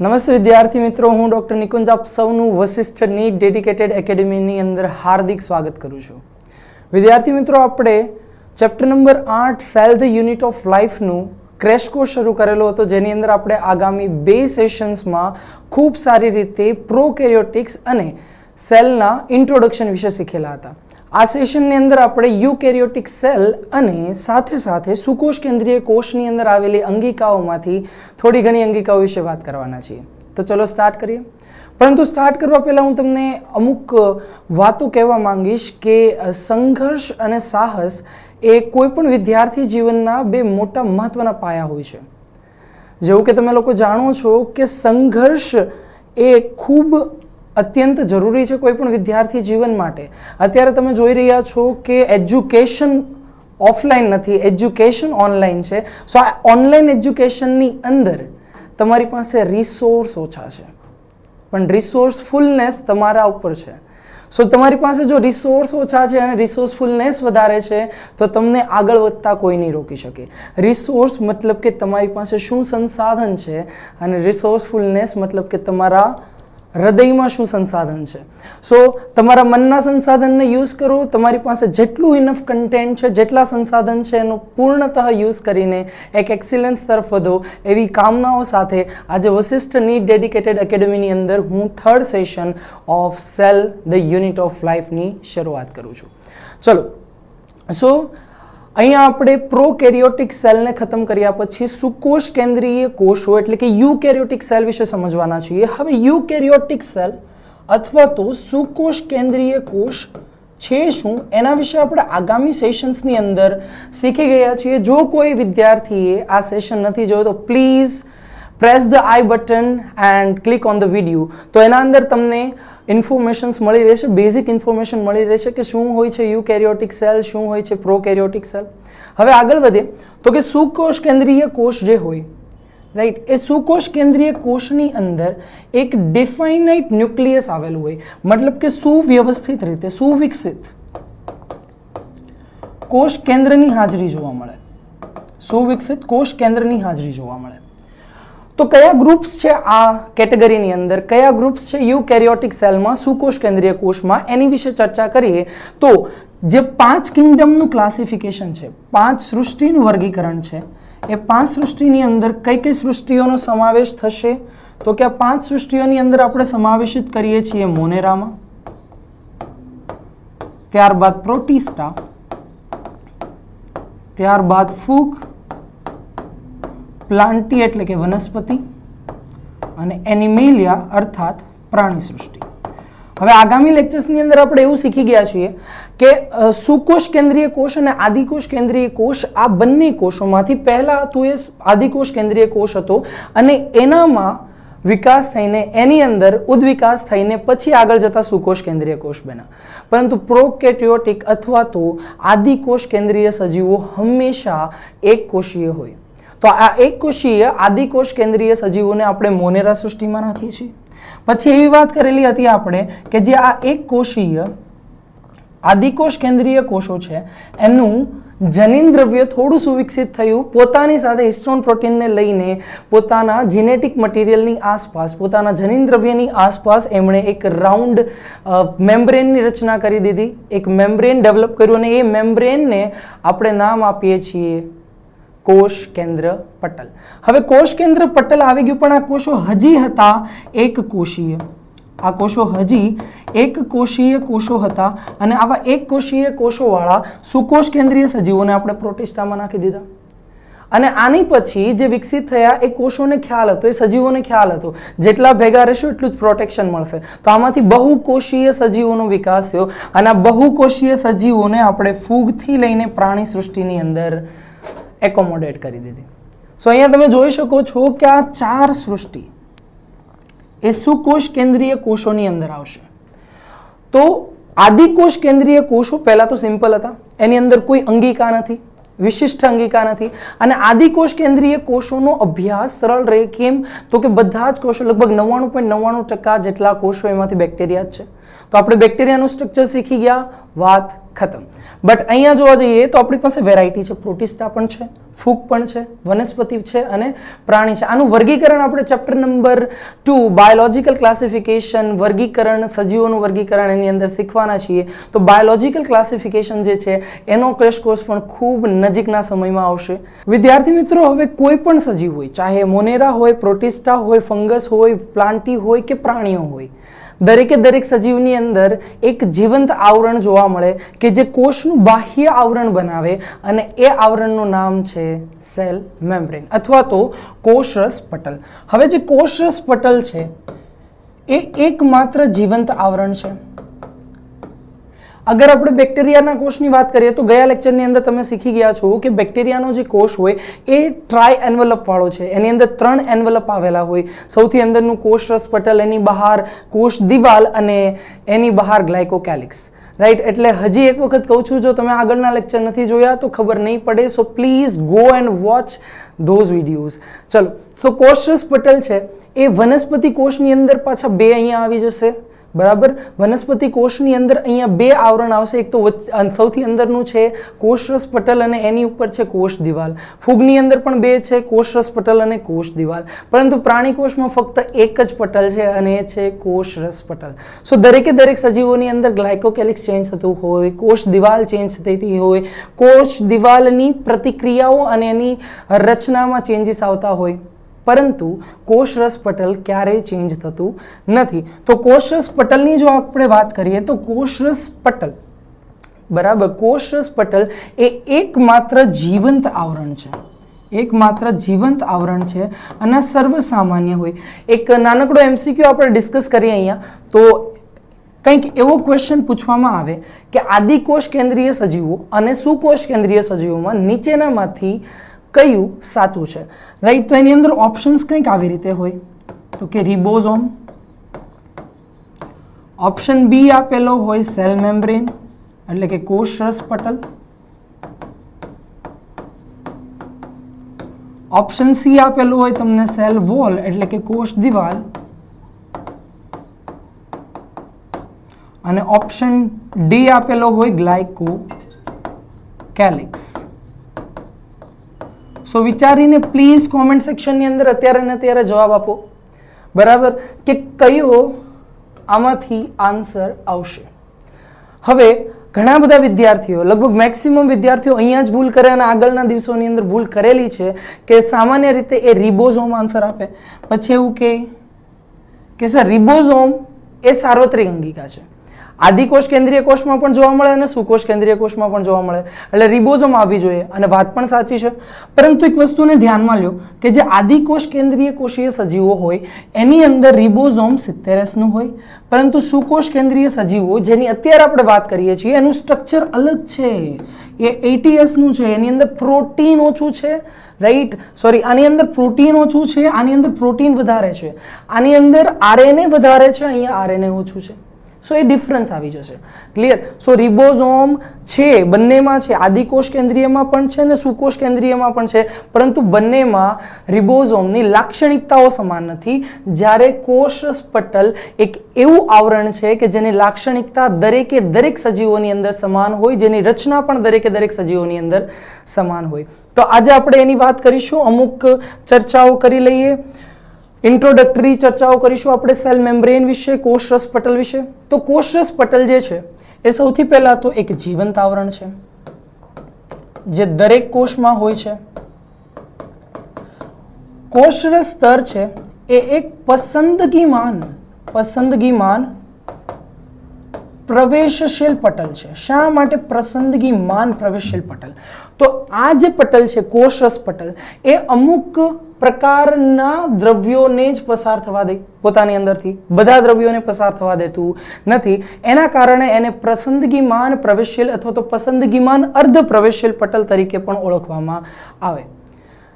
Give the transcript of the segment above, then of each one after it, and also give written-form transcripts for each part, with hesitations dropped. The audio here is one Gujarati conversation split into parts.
નમસ્તે વિદ્યાર્થી મિત્રો, હું ડોક્ટર નિકુંજ આપ સૌનું વશિષ્ઠ નીટ ડેડિકેટેડ એકેડમીની અંદર હાર્દિક સ્વાગત કરું છું. વિદ્યાર્થી મિત્રો, આપણે chapter number 8 cell the unit of લાઈફનું ક્રેશ કોર્સ શરૂ કરેલો હતો, જેની અંદર આપણે આગામી 2 સેશન્સમાં ખૂબ સારી રીતે પ્રોકેરિયોટિક્સ અને સેલના ઇન્ટ્રોડક્શન વિશે શીખેલા હતા. આ સેશનની અંદર આપણે યુકેરિયોટિક સેલ અને સાથે સાથે સુકોષ કેન્દ્રીય કોષની અંદર આવેલી અંગિકાઓમાંથી થોડી ઘણી અંગિકાઓ વિશે વાત કરવાના છીએ. તો ચલો સ્ટાર્ટ કરીએ. પરંતુ સ્ટાર્ટ કરવા પહેલાં હું તમને અમુક વાતો કહેવા માંગીશ કે સંઘર્ષ અને સાહસ એ કોઈ પણ વિદ્યાર્થી જીવનના 2 મોટા મહત્વના પાયા હોય છે. જેવું કે તમે લોકો જાણો છો કે સંઘર્ષ એ ખૂબ અત્યંત જરૂરી છે કોઈ પણ વિદ્યાર્થી જીવન માટે. અત્યારે તમે જોઈ રહ્યા છો કે એજ્યુકેશન ઓફલાઈન નથી, એજ્યુકેશન ઓનલાઈન છે. સો આ ઓનલાઈન એજ્યુકેશનની અંદર તમારી પાસે રિસોર્સ ઓછા છે, પણ રિસોર્સફુલનેસ તમારા ઉપર છે. સો તમારી પાસે જો રિસોર્સ ઓછા છે અને રિસોર્સફુલનેસ વધારે છે તો તમને આગળ વધતા કોઈ નહીં રોકી શકે. રિસોર્સ મતલબ કે તમારી પાસે શું સંસાધન છે અને રિસોર્સફુલનેસ મતલબ કે તમારા હૃદયમાં શું સંસાધન છે. સો તમારા મનના સંસાધનને યુઝ કરો. તમારી પાસે જેટલું ઇનફ કન્ટેન્ટ છે, જેટલા સંસાધન છે એનો પૂર્ણતઃ યુઝ કરીને એક એક્સિલન્સ તરફ વધો એવી કામનાઓ સાથે આજે વશિષ્ઠ નીટ ડેડિકેટેડ એકેડમીની અંદર હું 3rd session of cell the unit of લાઈફની શરૂઆત કરું છું. ચલો, સો અહીંયા આપણે પ્રોકેરિયોટિક સેલને ખતમ કર્યા પછી સુકોષ કેન્દ્રીય કોષો એટલે કે યુકેરિયોટિક સેલ વિશે સમજવાના છીએ. હવે યુકેરિયોટિક સેલ અથવા તો સુકોષ કેન્દ્રીય કોષ છે શું એના વિશે આપણે આગામી સેશન્સની અંદર શીખી ગયા છીએ. જો કોઈ વિદ્યાર્થીએ આ સેશન નથી જોયો તો please press the I button and click on the video. તો એના અંદર તમને ઇન્ફોર્મેશન્સ મળી રહેશે, બેઝિક ઇન્ફોર્મેશન મળી રહેશે કે શું હોય છે યુકેરિયોટિક સેલ, શું હોય છે પ્રોકેરિયોટિક સેલ. હવે આગળ વધે તો કે સુકોષ કેન્દ્રીય કોષ જે હોય, રાઈટ, એ સુકોષ કેન્દ્રીય કોષની અંદર એક ડિફાઇનાઇટ ન્યુક્લિયસ આવેલું હોય, મતલબ કે સુવ્યવસ્થિત રીતે સુવિકસિત કોષ કેન્દ્રની હાજરી જોવા મળે. સુવિકસિત કોષ કેન્દ્રની હાજરી જોવા મળે. તો કયા ગ્રુપ્સ છે આ કેટેગરીની અંદર, કયા ગ્રુપ્સ છે યુકેરિયોટિક સેલમાં, સુકોષ કેન્દ્રીય કોષમાં, એની વિશે ચર્ચા કરીએ તો જે 5 કિંગડમનું ક્લાસિફિકેશન છે, 5 સૃષ્ટિનું વર્ગીકરણ છે, એ 5 સૃષ્ટિની અંદર કઈ કઈ સૃષ્ટિઓનો સમાવેશ થશે તો કે આ 5 સૃષ્ટિઓની અંદર આપણે સમાવેશિત કરીએ છીએ મોનેરામાં, ત્યારબાદ પ્રોટિસ્ટા, ત્યારબાદ ફૂગ, પ્લાન્ટી એટલે કે વનસ્પતિ અને એનિમેલિયા અર્થાત પ્રાણી સૃષ્ટિ. હવે આગામી લેક્ચર્સની અંદર આપણે એવું શીખી ગયા છીએ કે સુકોષ કેન્દ્રીય કોષ અને આદિકોષ કેન્દ્રીય કોષ આ બંને કોષોમાંથી પહેલા હતું એ આદિકોષ કેન્દ્રીય કોષ હતો અને એનામાં વિકાસ થઈને એની અંદર ઉદ્વિકાસ થઈને પછી આગળ જતા સુકોષ કેન્દ્રીય કોષ બન્યા. પરંતુ પ્રોકેરિયોટિક અથવા તો આદિકોષ કેન્દ્રીય સજીવો હંમેશા એક કોષીય હોય. તો આ એક કોષીય આદિકોષ કેન્દ્રીય સજીવોને આપણે મોનેરા સૃષ્ટિમાં રાખીએ છીએ. પછી એવી વાત કરેલી હતી આપણે કે જે આ એક કોષીય આદિકોષ કેન્દ્રીય કોષો છે એનું જનીન દ્રવ્ય થોડું સુવિકસિત થયું, પોતાની સાથે હિસ્ટોન પ્રોટીનને લઈને પોતાના જીનેટિક મટીરિયલની આસપાસ, પોતાના જનીન દ્રવ્યની આસપાસ એમણે એક રાઉન્ડ મેમ્બ્રેનની રચના કરી દીધી, એક મેમ્બ્રેન ડેવલપ કર્યું અને એ મેમ્બ્રેનને આપણે નામ આપીએ છીએ કોષ કેન્દ્ર પટલ. હવે કોષ કેન્દ્ર પટલ આવી ગયું, પણ આ કોષો હજી હતા એક કોષીય. આ કોષો હજી એક કોષીય કોષો હતા અને આવા એક કોષીય કોષોવાળા સુકોષ કેન્દ્રીય સજીવોને આપણે પ્રોટિસ્ટામાં નાખી દીધા. અને આની પછી જે વિકસિત થયા એ કોષોને ખ્યાલ હતો, એ સજીવોને ખ્યાલ હતો જેટલા ભેગા રહેશું એટલું જ પ્રોટેક્શન મળશે. તો આમાંથી બહુકોષીય સજીવોનો વિકાસ થયો અને આ બહુકોષીય સજીવોને આપણે ફૂગથી લઈને પ્રાણી સૃષ્ટિની અંદર એકોમોડેટ કરી દીધી. સો અહીંયા તમે જોઈ શકો છો કે આ 4 સૃષ્ટિ એ સુકોષ કેન્દ્રીય કોષોની અંદર આવશે. તો આદિકોષ કેન્દ્રીય કોષો પહેલા તો સિમ્પલ હતા, એની અંદર કોઈ અંગિકા નથી, વિશિષ્ટ અંગિકા નથી અને આદિકોષ કેન્દ્રીય કોષોનો અભ્યાસ સરળ રહે. કેમ તો કે બધા જ કોષો લગભગ 99.99% જેટલા કોષો એમાંથી બેક્ટેરિયા જ છે. તો આપણે બેક્ટેરિયાનું સ્ટ્રક્ચર શીખી ગયા, વાત ખતમ. બટ અહીંયા જોવા જઈએ તો આપણી પાસે વેરાયટી છે, પ્રોટિસ્ટા પણ છે, ફૂગ પણ છે, વનસ્પતિ છે અને પ્રાણી છે. આનું વર્ગીકરણ આપણે ચેપ્ટર નંબર 2 બાયોલોજીકલ ક્લાસિફિકેશન, વર્ગીકરણ, સજીવોનું વર્ગીકરણ એની અંદર શીખવાના છીએ. તો બાયોલોજીકલ ક્લાસિફિકેશન જે છે એનો ક્રેશ કોર્સ પણ ખૂબ નજીકના સમયમાં આવશે. વિદ્યાર્થી મિત્રો, હવે કોઈ પણ સજીવ હોય, ચાહે મોનેરા હોય, પ્રોટિસ્ટા હોય, ફંગસ હોય, પ્લાન્ટી હોય કે પ્રાણીઓ હોય, દરેકે દરેક સજીવની અંદર એક જીવંત આવરણ જોવા મળે કે જે કોષનું બાહ્ય આવરણ બનાવે અને એ આવરણનું નામ છે સેલ મેમ્બ્રેન અથવા તો કોષરસ પટલ. હવે જે કોષરસ પટલ છે એ એકમાત્ર જીવંત આવરણ છે. અગર આપણે બેક્ટેરિયાના કોષની વાત કરીએ તો ગયા લેક્ચરની અંદર તમે શીખી ગયા છો કે બેક્ટેરિયાનો જે કોષ હોય એ ટ્રાય એન્વલપ વાળો છે. એની અંદર 3 એન્વલપ આવેલા હોય. સૌથી અંદરનું કોષરસ પટલ, એની બહાર કોષ દિવાલ અને એની બહાર ગ્લાયકોકેલિક્સ. રાઈટ, એટલે હજી એક વખત કહું છું, જો તમે આગળના લેક્ચર નથી જોયા તો ખબર નહીં પડે. So please go and watch those videos. ચલો, સો કોષરસ પટલ છે એ વનસ્પતિ કોષની અંદર પાછા 2 અહીંયા આવી જશે. બરાબર, વનસ્પતિ કોષની અંદર અહીંયા 2 આવરણ આવશે. એક તો સૌથી અંદરનું છે કોષરસ પટલ અને એની ઉપર છે કોષ દિવાલ. ફૂગની અંદર પણ 2 છે, કોષરસ પટલ અને કોષ દિવાલ. પરંતુ પ્રાણી કોષમાં ફક્ત એક જ પટલ છે અને એ છે કોષરસ પટલ. સો દરેકે દરેક સજીવોની અંદર ગ્લાયકોકેલિક્સ ચેન્જ થતું હોય, કોષ દિવાલ ચેન્જ થતી હોય, કોષ દિવાલની પ્રતિક્રિયાઓ અને એની રચનામાં ચેન્જીસ આવતા હોય, પરંતુ કોષરસ પટલ ક્યારેય ચેન્જ થતું નથી. તો કોષરસ પટલની જો આપણે વાત કરીએ તો કોષરસ પટલ, બરાબર, કોષરસ પટલ એ એકમાત્ર જીવંત આવરણ છે. એકમાત્ર જીવંત આવરણ છે અને સર્વસામાન્ય હોય. એક નાનકડો MCQ આપણે ડિસ્કસ કરીએ અહીંયા. તો કંઈક એવો ક્વેશ્ચન પૂછવામાં આવે કે આદિકોષ કેન્દ્રીય સજીવો અને સુકોષ કેન્દ્રીય સજીવોમાં નીચેનામાંથી કયું સાચું છે? રાઈટ, તો એની અંદર ઓપ્શન્સ કંઈક આવી રીતે હોય તો કે રિબોઝોમ, ઓપ્શન બી આપેલો હોય સેલ મેમ્બ્રેન એટલે કે કોષરસ પટલ, ઓપ્શન સી આપેલું હોય તમને સેલ વોલ એટલે કે કોષ દિવાલ, અને ઓપ્શન ડી આપેલો હોય ગ્લાયકોકેલિક્સ. સો વિચારીને પ્લીઝ કોમેન્ટ સેક્શનની અંદર અત્યારે ને અત્યારે જવાબ આપો, બરાબર, કે કયો આમાંથી આન્સર આવશે. હવે ઘણા બધા વિદ્યાર્થીઓ, લગભગ મેક્સિમમ વિદ્યાર્થીઓ અહીંયા જ ભૂલ કરે અને આગળના દિવસોની અંદર ભૂલ કરેલી છે કે સામાન્ય રીતે એ રિબોઝોમ આન્સર આપે, પછી એવું કે સર રિબોઝોમ એ સાર્વત્રિક અંગિકા છે. આદિકોષ કેન્દ્રીય કોષમાં પણ જોવા મળે અને સુકોષ કેન્દ્રીય કોષમાં પણ જોવા મળે, એટલે રિબોઝોમ આવી જોઈએ અને વાત પણ સાચી છે. પરંતુ એક વસ્તુને ધ્યાનમાં લ્યો કે જે આદિકોષ કેન્દ્રીય કોષીય સજીવો હોય એની અંદર રિબોઝોમ 70S નું હોય, પરંતુ સુકોષ કેન્દ્રીય સજીવો જેની અત્યારે આપણે વાત કરીએ છીએ એનું સ્ટ્રક્ચર અલગ છે, એ 80S નું છે. એની અંદર પ્રોટીન ઓછું છે, રાઈટ, સોરી, આની અંદર પ્રોટીન ઓછું છે, આની અંદર પ્રોટીન વધારે છે, આની અંદર RNA વધારે છે, અહીંયા RNA ઓછું છે. સો એ ડિફરન્સ આવી જશે. ક્લિયર? સો રિબોઝોમ છે, બંનેમાં છે, આદિકોષ કેન્દ્રીયમાં પણ છે અને સુકોષ કેન્દ્રીયમાં પણ છે, પરંતુ બંનેમાં રિબોઝોમની લાક્ષણિકતાઓ સમાન નથી. જ્યારે કોષરસ પટલ એક એવું આવરણ છે કે જેની લાક્ષણિકતા દરેકે દરેક સજીવોની અંદર સમાન હોય, જેની રચના પણ દરેકે દરેક સજીવોની અંદર સમાન હોય. તો આજે આપણે એની વાત કરીશું, અમુક ચર્ચાઓ કરી લઈએ. ઇન્ટ્રોડક્ટરી ચર્ચાઓ કરીશું આપણે સેલ મેમ્બ્રેન વિશે, કોષરસ પટલ વિશે. તો કોષરસ પટલ જે છે એ સૌથી પહેલા તો એક જીવંત આવરણ છે જે દરેક કોષમાં હોય છે. કોષરસ સ્તર છે એ એક પસંદગીમાન પ્રવેશશીલ પટલ છે. શા માટે પસંદગીમાન પ્રવેશશીલ પટલ? તો આ જે પટલ છે કોષરસ પટલ એ અમુક પ્રકારના દ્રવ્યોને જ પસાર થવા દે પોતાની અંદરથી, બધા દ્રવ્યોને પસાર થવા દેતું નથી. એના કારણે એને પસંદગીમાન પ્રવેશશીલ અથવા તો પસંદગીમાન અર્ધ પ્રવેશશીલ પટલ તરીકે પણ ઓળખવામાં આવે.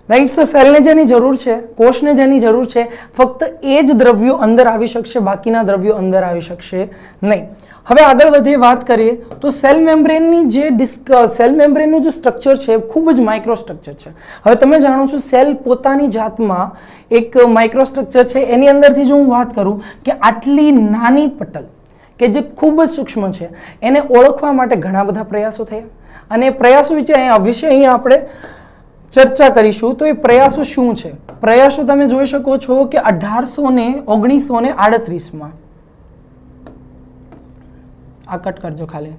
રાઈટ, તો સેલને જેની જરૂર છે, કોષને જેની જરૂર છે, ફક્ત એ જ દ્રવ્યો અંદર આવી શકશે, બાકીના દ્રવ્યો અંદર આવી શકશે નહીં. હવે આગળ વધીએ, વાત કરીએ તો સેલ મેમ્બ્રેનનું જે સ્ટ્રક્ચર છે ખૂબ જ માઇક્રો સ્ટ્રક્ચર છે. હવે તમે જાણો છો સેલ પોતાની જાતમાં એક માઇક્રો સ્ટ્રક્ચર છે. એની અંદરથી જો હું વાત કરું કે આટલી નાની પટલ કે જે ખૂબ જ સૂક્ષ્મ છે એને ઓળખવા માટે ઘણા બધા પ્રયાસો થયા અને પ્રયાસો વિશે અહીંયા આપણે ચર્ચા કરીશું તો એ પ્રયાસો શું છે. પ્રયાસો તમે જોઈ શકો છો કે 1938 આ કટ કરજો ખાલી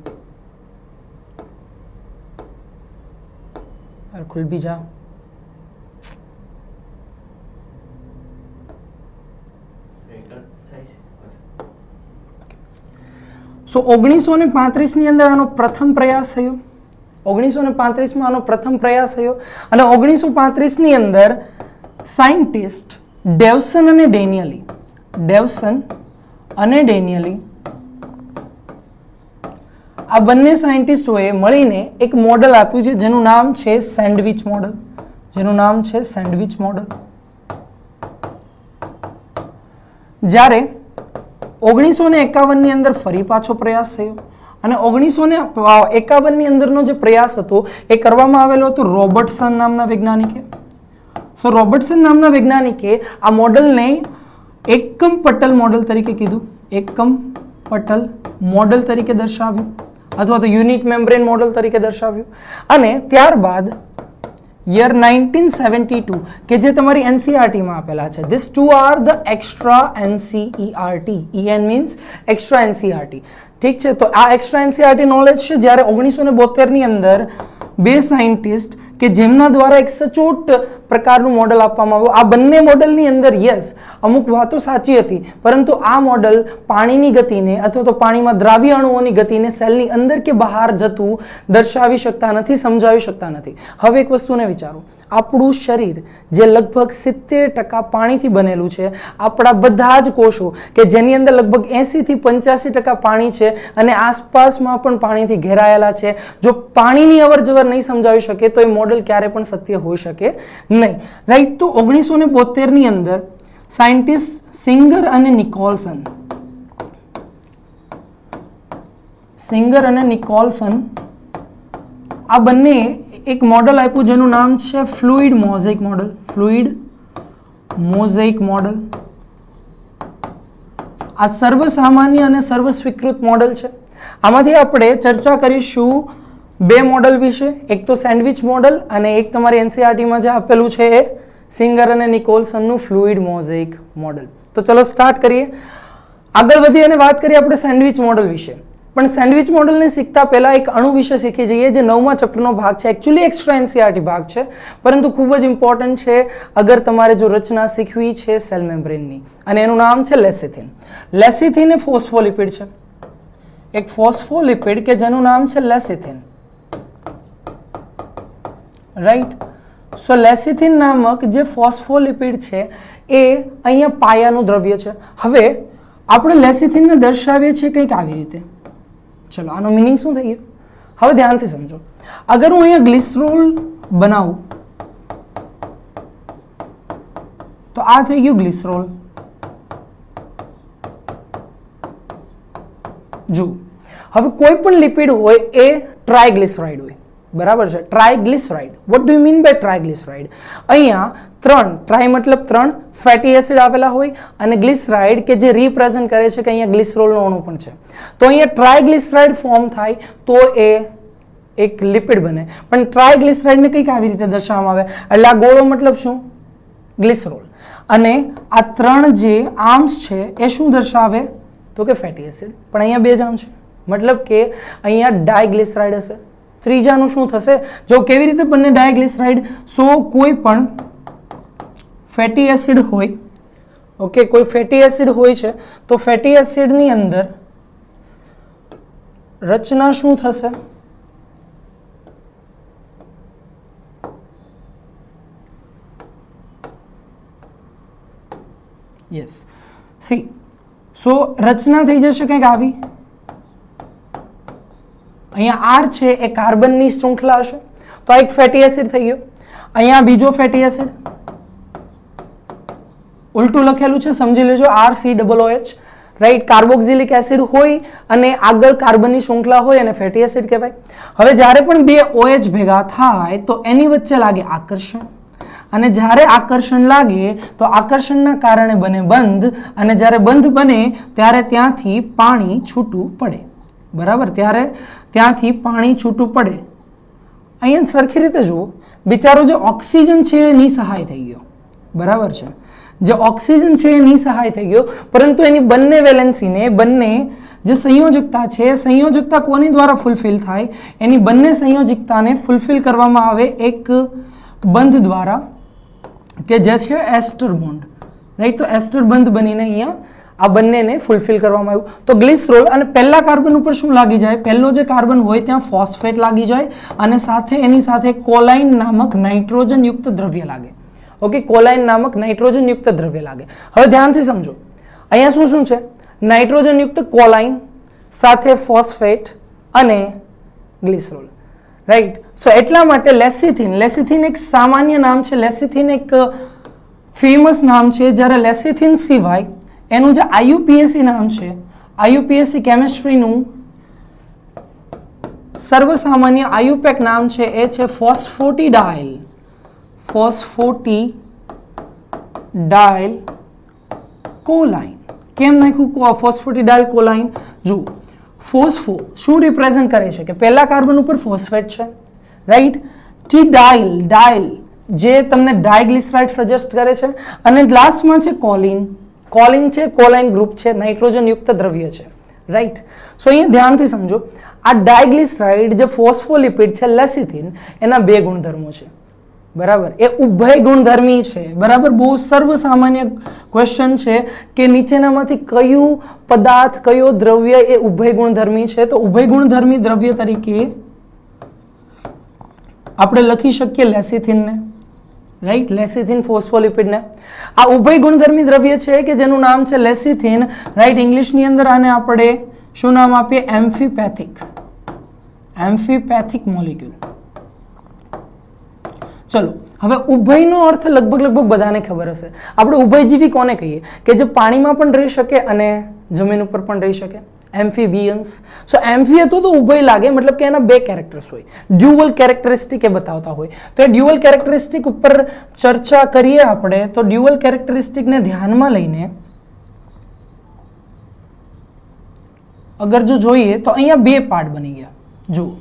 ખુલ ભી જા. સો 1935 ની અંદર આનો પ્રથમ પ્રયાસ થયો. 1935 માં આનો પ્રથમ પ્રયાસ થયો અને 1935 ની અંદર સાયન્ટિસ્ટ ડેવસન અને ડેનિયલી આ બંને સાયન્ટિસ્ટોએ મળીને એક મોડલ આપ્યું છે જેનું નામ છે સેન્ડવિચ મોડલ. જ્યારે 1951 ની અંદર ફરી પાછો પ્રયાસ થયો અને 1951 ની અંદરનો જે પ્રયાસ હતો એ કરવામાં આવેલો હતો રોબર્ટસન નામના વૈજ્ઞાનિકે. સો રોબર્ટસન નામના વૈજ્ઞાનિકે આ મોડલને એકમ પટલ મોડલ તરીકે કીધું, એકમ પટલ મોડલ તરીકે દર્શાવ્યું અથવા તો યુનિટ મેમ્બ્રેન મોડલ તરીકે દર્શાવ્યું. અને ત્યારબાદ યર 1972 કે જે તમારી એનસીઈઆરટી માં આપેલા છે, this two are the extra NCERT. EN means extra NCERT. ઠીક છે, તો આ એક્સ્ટ્રા એનસીઈઆરટી નોલેજ છે. જ્યારે 1972 ની અંદર બે સાયન્ટિસ્ટ કે જેમના દ્વારા એક સચોટ પ્રકારનું મોડલ આપવામાં આવ્યું. આ બંને મોડલની અંદર યસ અમુક વાતો સાચી હતી, પરંતુ આ મોડલ પાણીની ગતિને અથવા તો પાણીમાં દ્રાવ્ય અણુઓની ગતિને સેલની અંદર કે બહાર જતું દર્શાવી શકતા નથી, સમજાવી શકતા નથી. હવે એક વસ્તુને વિચારો, આપણું શરીર જે લગભગ 70% પાણીથી બનેલું છે, આપણા બધા જ કોષો કે જેની અંદર લગભગ 80 થી 85% પાણી છે અને આસપાસમાં પણ પાણીથી ઘેરાયેલા છે, જો પાણીની અવરજવર નહીં સમજાવી શકે તો એ મોડલ ક્યારે પણ સત્ય હોઈ શકે નહીં. રાઈટ. તો 1972 ની અંદર સાયન્ટિસ્ટ સિંગર અને નિકોલસન આ બંને એક મોડલ આપ્યું જેનું નામ છે ફ્લુઇડ મોઝેઇક મોડલ. આ સર્વસામાન્ય અને સર્વસ્વીકૃત મોડલ છે. આમાંથી આપણે ચર્ચા કરીશું બે મોડલ વિશે, એક તો સેન્ડવિચ મોડલ અને એક તમારી એનસીઈઆરટીમાં જે આપેલું છે એ સિંગર અને નિકોલસનનું ફ્લુઇડ મોઝેઇક મોડલ. તો ચલો સ્ટાર્ટ કરીએ. આગળ વધી અને વાત કરીએ આપણે સેન્ડવિચ મોડલ વિશે. પણ સેન્ડવિચ મોડલને શીખતા પહેલા એક અણુ વિશે શીખી જઈએ જે 9મા ચેપ્ટરનો ભાગ છે. એકચ્યુઅલી એક્સ્ટ્રા એનસીઈઆરટી ભાગ છે, પરંતુ ખૂબ જ ઇમ્પોર્ટન્ટ છે અગર તમારે જો રચના શીખવી છે સેલ મેમ્બ્રેનની, અને એનું નામ છે લેસિથિન. લેસિથિન એ ફોસ્ફોલિપિડ છે, એક ફોસ્ફોલિપિડ કે જેનું નામ છે લેસિથિન. રાઈટ. સો લેસિથિન નામક જે ફોસ્ફોલિપિડ છે એ અહીંયા પાયાનું દ્રવ્ય છે. હવે આપણે લેસિથિનને દર્શાવીએ છીએ કંઈક આવી રીતે. ચલો આનો મિનિંગ શું થઈ ગયો હવે ધ્યાનથી સમજો. અગર હું અહીંયા ગ્લિસરોલ બનાવું તો આ થઈ ગયું ગ્લિસરોલ. જો હવે કોઈ પણ લિપિડ હોય એ ટ્રાયગ્લિસરાઇડ હોય, બરાબર છે. Triglyceride, what do you mean by triglyceride? અહીંયા 3 ટ્રાય મતલબ 3 ફેટી એસિડ આવેલા હોય અને ગ્લિસરાઇડ કે જે રિપ્રેઝન્ટ કરે છે કે અહીંયા ગ્લિસરોલનો અણુ પણ છે. તો અહીંયા ટ્રાયગ્લિસરાઇડ ફોર્મ થાય તો એ એક લિપિડ બને. પણ ટ્રાયગ્લિસરાઇડને કંઈક આવી રીતે દર્શાવવામાં આવે, એટલે આ ગોળો મતલબ શું? ગ્લિસરોલ. અને આ 3 જે આર્મ્સ છે એ શું દર્શાવે તો કે ફેટી એસિડ. પણ અહીંયા 2 જ આર્મ છે, મતલબ કે અહીંયા ડાયગ્લિસરાઇડ હશે. ત્રીજાનું શું થશે? જો કેવી રીતે બંને ડાયગ્લિસરાઇડ? સો કોઈ પણ ફેટી એસિડ હોય, ઓકે, કોઈ ફેટી એસિડ હોય છે તો ફેટી એસિડની અંદર રચના શું થશે? Yes, C. સો રચના થઈ જશે કંઈક આવી. અહીંયા R છે એ કાર્બનની શૃંખલા હશે, તો આ એક ફેટી એસિડ થઈ ગયો. અહીંયા બીજો ફેટી એસિડ, ઉલટું લખેલું છે સમજી લેજો, RCOOH. રાઈટ. કાર્બોક્સિલિક એસિડ હોય અને આગળ કાર્બનની શૃંખલા હોય અને ફેટી એસિડ કહેવાય. હવે જ્યારે પણ બે OH ભેગા થાય તો એની વચ્ચે લાગે આકર્ષણ, અને જ્યારે આકર્ષણ લાગે તો આકર્ષણના કારણે બને બંધ, અને જ્યારે બંધ બને ત્યારે ત્યાંથી પાણી છૂટું પડે. બરાબર, ત્યારે ત્યાંથી પાણી છૂટું પડે. અહીંયા સરખી રીતે જુઓ, બિચારો જે ઓક્સિજન છે એ નિસહાય થઈ ગયો, બરાબર છે, જે ઓક્સિજન છે એ નિસહાય થઈ ગયો, પરંતુ એની બંને વેલેન્સીને, બંને જે સંયોજકતા છે, સંયોજકતા કોની દ્વારા ફૂલફિલ થાય, એની બંને સંયોજકતાને ફૂલફિલ કરવામાં આવે એક બંધ દ્વારા કે જે છે એસ્ટર બોન્ડ, રાઈટ. તો એસ્ટર બંધ બનીને અહીંયા આ બંનેને ફૂલફિલ કરવામાં આવ્યું. તો ગ્લિસરોલ અને પહેલા કાર્બન ઉપર શું લાગી જાય, પહેલો જે કાર્બન હોય ત્યાં ફોસ્ફેટ લાગી જાય અને સાથે એની સાથે કોલાઇન નામક નાઇટ્રોજન યુક્ત દ્રવ્ય લાગે. ઓકે, કોલાઇન નામક નાઇટ્રોજન યુક્ત દ્રવ્ય લાગે. હવે ધ્યાનથી સમજો, અહીંયા શું શું છે, નાઇટ્રોજન યુક્ત કોલાઇન સાથે ફોસ્ફેટ અને ગ્લિસરોલ, રાઈટ. સો એટલા માટે લેસિથિન, લેસિથિન એક સામાન્ય નામ છે, લેસિથિન એક ફેમસ નામ છે. જ્યારે લેસિથિન સિવાય એનું જે આઈયુપીએસી નામ છે, આઈયુપીએસી કેમિસ્ટ્રીનું સર્વસામાન્ય આઈયુપેક નામ છે એ છે ફોસ્ફોટીડાયલ, ફોસ્ફોટીડાયલ કોલાઇન. કેમ નાખ્યું ફોસ્ફોટીડાયલ કોલાઇન? જુઓ, ફોસ્ફો શું રિપ્રેઝન્ટ કરે છે કે પહેલા કાર્બન ઉપર ફોસ્ફેટ છે, રાઈટ. ટી ડાયલ, ડાયલ જે તમને ડાયગ્લિસરાઇડ સજેસ્ટ કરે છે, અને લાસ્ટમાં છે કોલિન. કોલિન છે કોલાઇન ગ્રુપ છે, નાઇટ્રોજન યુક્ત દ્રવ્ય છે, રાઈટ. સો અહીંયા ધ્યાનથી સમજો, આ ડાયગ્લિસરાઇડ જે ફોસ્ફોલિપિડ છે લેસિથિન, એના બે ગુણધર્મો છે, બરાબર. એ ઉભય ગુણધર્મી છે, બરાબર. બહુ સર્વસામાન્ય ક્વેશ્ચન છે કે નીચેનામાંથી કયું પદાર્થ, કયો દ્રવ્ય એ ઉભય ગુણધર્મી છે. તો ઉભય ગુણધર્મી દ્રવ્ય તરીકે આપણે લખી શકીએ લેસિથિનને, રાઈટ, લેસિથિન ફોસ્ફોલિપિડને. આ ઉભય ગુણધર્મી દ્રવ્ય છે કે જેનું નામ છે લેસિથિન, રાઈટ. ઇંગ્લિશની અંદર આને આપણે શું નામ આપીએ? એમ્ફીપેથિક, એમ્ફીપેથિક મોલિક્યુલ. ચલો, હવે ઉભયનો અર્થ લગભગ બધાને ખબર હશે. આપણે ઉભયજીવી કોને કહીએ? કે જે પાણીમાં પણ રહી શકે અને જમીન ઉપર પણ રહી શકે, એમ્ફીબિયન્સ. સો એમ્ફી હતો તો ઉભય લાગે, મતલબ કે એના બે કેરેક્ટર્સ હોય, ડ્યુઅલ કેરેક્ટરિસ્ટિક એ બતાવતા હોય. તો એ ડ્યુઅલ કેરેક્ટરિસ્ટિક ઉપર ચર્ચા કરીએ આપણે. તો ડ્યુઅલ કેરેક્ટરિસ્ટિકને ધ્યાનમાં લઈને અગર જો જોઈએ તો અહીંયા બે પાર્ટ બની ગયા. જુઓ,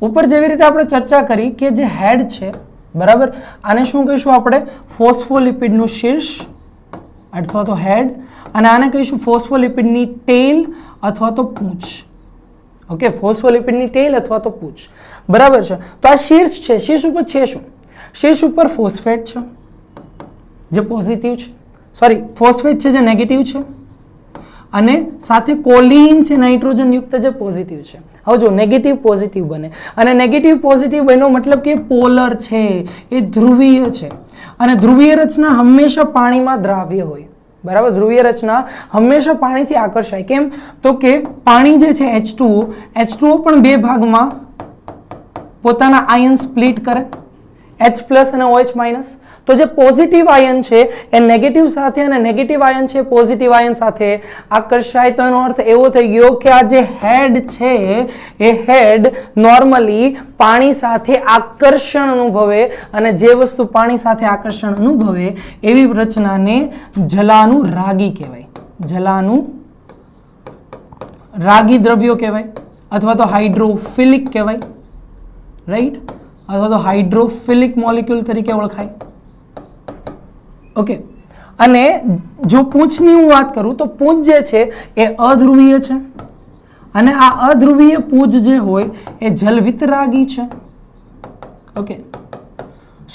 ઉપર જેવી રીતે આપણે ચર્ચા કરી કે જે હેડ છે, બરાબર, આને શું કહીશું આપણે? ફોસ્ફોલિપિડનું શીર્ષ અથવા તો હેડ, અને આને કહીશું ફોસ્ફોલિપિડની ટેલ અથવા તો પૂંછ. ઓકે, ફોસ્ફોલિપિડની ટેલ અથવા તો પૂંછ, બરાબર છે. તો આ શીર્ષ છે, શીર્ષ ઉપર છે શું? શીર્ષ ઉપર ફોસ્ફેટ છે જે પોઝિટિવ છે, સોરી ફોસ્ફેટ છે જે નેગેટિવ છે, અને સાથે કોલિન છે નાઇટ્રોજન યુક્ત જે પોઝિટિવ છે. હવે જો નેગેટિવ પોઝિટિવ બને, અને નેગેટિવ પોઝિટિવ બન્યો મતલબ કે પોલર છે, એ ધ્રુવીય છે, અને ધ્રુવીય રચના હંમેશા પાણીમાં દ્રાવ્ય હોય, બરાબર. ધ્રુવીય રચના હંમેશા પાણીથી આકર્ષાય. કેમ? તો કે પાણી જે છે H2O પણ બે ભાગમાં પોતાના આયન સ્પ્લિટ કરે, H+ અને OH-. તો જે પોઝિટિવ આયન છે એ નેગેટિવ સાથે, અને નેગેટિવ આયન છે પોઝિટિવ આયન સાથે આકર્ષાય. તો એનો અર્થ એવો થઈ ગયો કે આ જે હેડ છે એ હેડ નોર્મલી પાણી સાથે આકર્ષણ અનુભવે, અને જે વસ્તુ પાણી સાથે આકર્ષણ અનુભવે એવી રચનાને જલાનુરાગી કહેવાય, જલાનુરાગી દ્રવ્યો કહેવાય, અથવા તો હાઇડ્રોફિલિક કહેવાય, રાઈટ, અથવા તો હાઇડ્રોફિલિક મોલિક્યુલ તરીકે ઓળખાય. ઓકે, અને જો પૂંછની હું વાત કરું તો પૂંછ જે છે એ અધ્રુવીય છે, અને આ અધ્રુવીય પૂંછ જે હોય એ જલવિતરાગી છે. ઓકે,